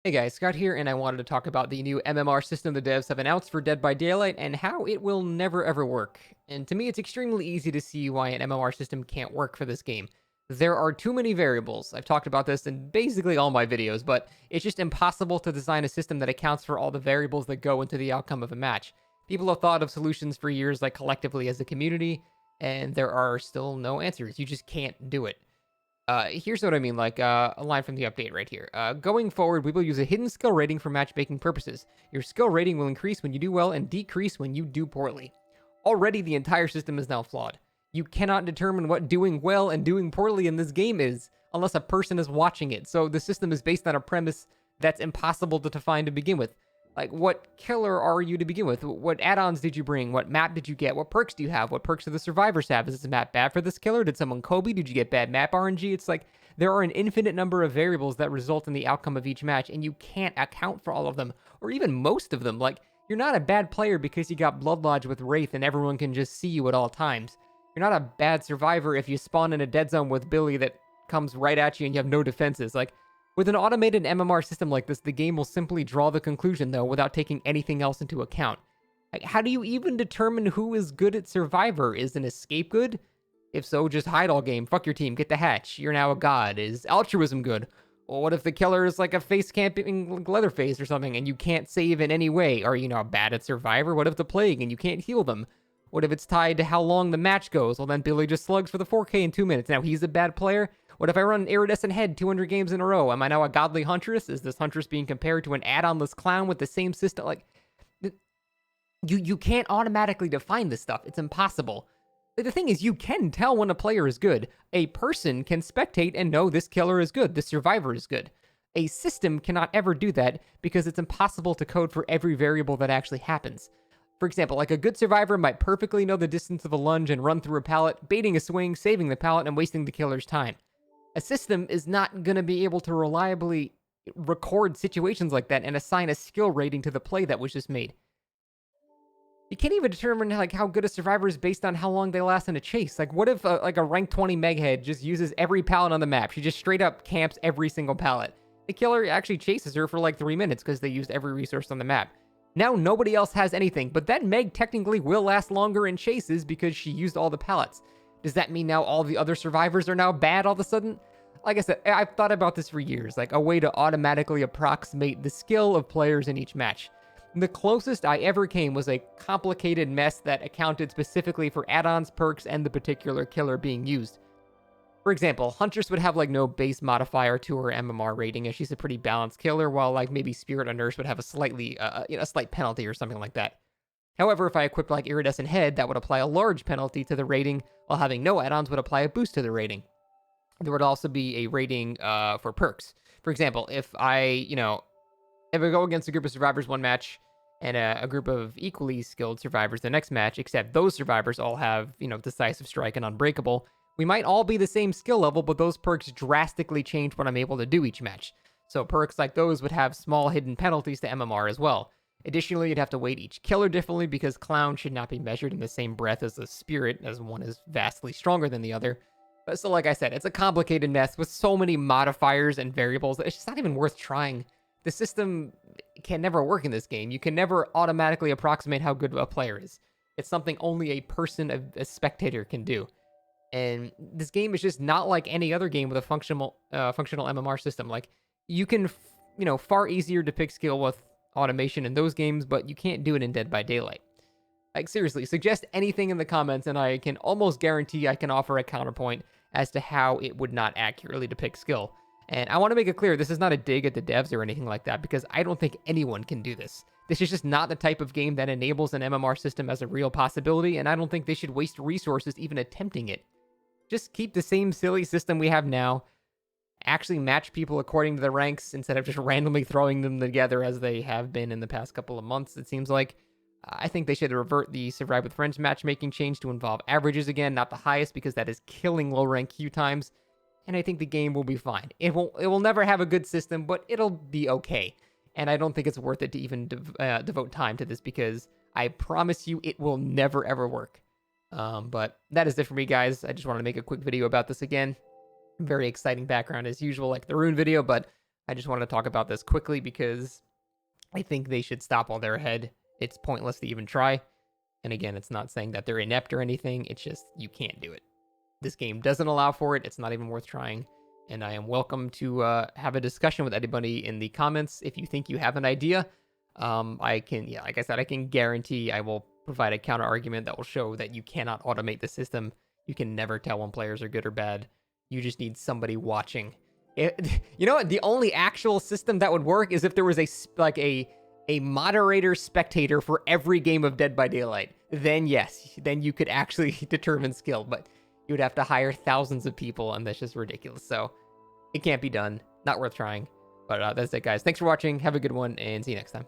Hey guys, Scott here, and I wanted to talk about the new MMR system the devs have announced for Dead by Daylight and how it will never ever work. And to me, it's extremely easy to see why an MMR system can't work for this game. There are too many variables. I've talked about this in basically all my videos, but it's just impossible to design a system that accounts for all the variables that go into the outcome of a match. People have thought of solutions for years, like collectively as a community, and there are still no answers. You just can't do it. Here's what I mean, like a line from the update right here. Going forward, we will use a hidden skill rating for matchmaking purposes. Your skill rating will increase when you do well and decrease when you do poorly. Already, the entire system is now flawed. You cannot determine what doing well and doing poorly in this game is unless a person is watching it. So the system is based on a premise that's impossible to define to begin with. Like, what killer are you to begin with? What add-ons did you bring? What map did you get? What perks do you have? What perks do the survivors have? Is this map bad for this killer? Did someone Kobe? Did you get bad map RNG? It's like there are an infinite number of variables that result in the outcome of each match, and you can't account for all of them, or even most of them. Like, you're not a bad player because you got Blood Lodge with Wraith and everyone can just see you at all times. You're not a bad survivor if you spawn in a dead zone with Billy that comes right at you and you have no defenses. Like, with an automated MMR system like this, the game will simply draw the conclusion, though, without taking anything else into account. Like, how do you even determine who is good at Survivor? Is an escape good? If so, just hide all game. Fuck your team. Get the hatch. You're now a god. Is altruism good? Well, what if the killer is like a face camping Leatherface or something and you can't save in any way? Are you now bad at Survivor? What if the plague and you can't heal them? What if it's tied to how long the match goes? Well, then Billy just slugs for the 4K in 2 minutes. Now he's a bad player? What if I run Iridescent Head 200 games in a row? Am I now a godly huntress? Is this huntress being compared to an add-onless clown with the same system? Like, you can't automatically define this stuff. It's impossible. The thing is, you can tell when a player is good. A person can spectate and know this killer is good, this survivor is good. A system cannot ever do that because it's impossible to code for every variable that actually happens. For example, like a good survivor might perfectly know the distance of a lunge and run through a pallet, baiting a swing, saving the pallet, and wasting the killer's time. A system is not going to be able to reliably record situations like that and assign a skill rating to the play that was just made. You can't even determine like how good a survivor is based on how long they last in a chase. Like, what if like a rank 20 meghead just uses every pallet on the map? She just straight up camps every single pallet. The killer actually chases her for like 3 minutes because they used every resource on the map. Now nobody else has anything, but that Meg technically will last longer in chases because she used all the pallets. Does that mean now all the other survivors are now bad all of a sudden? Like I said, I've thought about this for years, like a way to automatically approximate the skill of players in each match. The closest I ever came was a complicated mess that accounted specifically for add-ons, perks, and the particular killer being used. For example, Huntress would have like no base modifier to her MMR rating as she's a pretty balanced killer, while like maybe Spirit or Nurse would have a slightly, a slight penalty or something like that. However, if I equipped like Iridescent Head, that would apply a large penalty to the rating, while having no add-ons would apply a boost to the rating. There would also be a rating for perks. For example, if I go against a group of survivors one match and a group of equally skilled survivors the next match, except those survivors all have, Decisive Strike and Unbreakable, we might all be the same skill level, but those perks drastically change what I'm able to do each match. So perks like those would have small hidden penalties to MMR as well. Additionally, you'd have to weight each killer differently because Clown should not be measured in the same breath as a Spirit, as one is vastly stronger than the other. So like I said, it's a complicated mess with so many modifiers and variables that it's just not even worth trying. The system can never work in this game. You can never automatically approximate how good a player is. It's something only a person, a spectator, can do. And this game is just not like any other game with a functional MMR system. Like, you can, far easier depict skill with automation in those games, but you can't do it in Dead by Daylight. Like, seriously, suggest anything in the comments, and I can almost guarantee I can offer a counterpoint as to how it would not accurately depict skill. And I want to make it clear, this is not a dig at the devs or anything like that, because I don't think anyone can do this. This is just not the type of game that enables an MMR system as a real possibility, and I don't think they should waste resources even attempting it. Just keep the same silly system we have now. Actually match people according to their ranks instead of just randomly throwing them together as they have been in the past couple of months, it seems like. I think they should revert the Survive with Friends matchmaking change to involve averages again, not the highest, because that is killing low rank queue times. And I think the game will be fine. It will never have a good system, but it'll be okay. And I don't think it's worth it to even devote time to this, because I promise you it will never ever work. But that is it for me, guys. I just wanted to make a quick video about this again. Very exciting background as usual, like the Rune video, but I just wanted to talk about this quickly because I think they should stop while they're ahead. It's pointless to even try. And again, it's not saying that they're inept or anything. It's just you can't do it. This game doesn't allow for it. It's not even worth trying. And I am welcome to have a discussion with anybody in the comments if you think you have an idea. I can, yeah, like I said, I can guarantee I will provide a counter argument that will show that you cannot automate the system. You can never tell when players are good or bad. You just need somebody watching. You know what? The only actual system that would work is if there was a moderator spectator for every game of Dead by Daylight. Then yes, then you could actually determine skill, but you would have to hire thousands of people, and that's just ridiculous. So it can't be done. Not worth trying. But that's it, guys. Thanks for watching. Have a good one, and see you next time.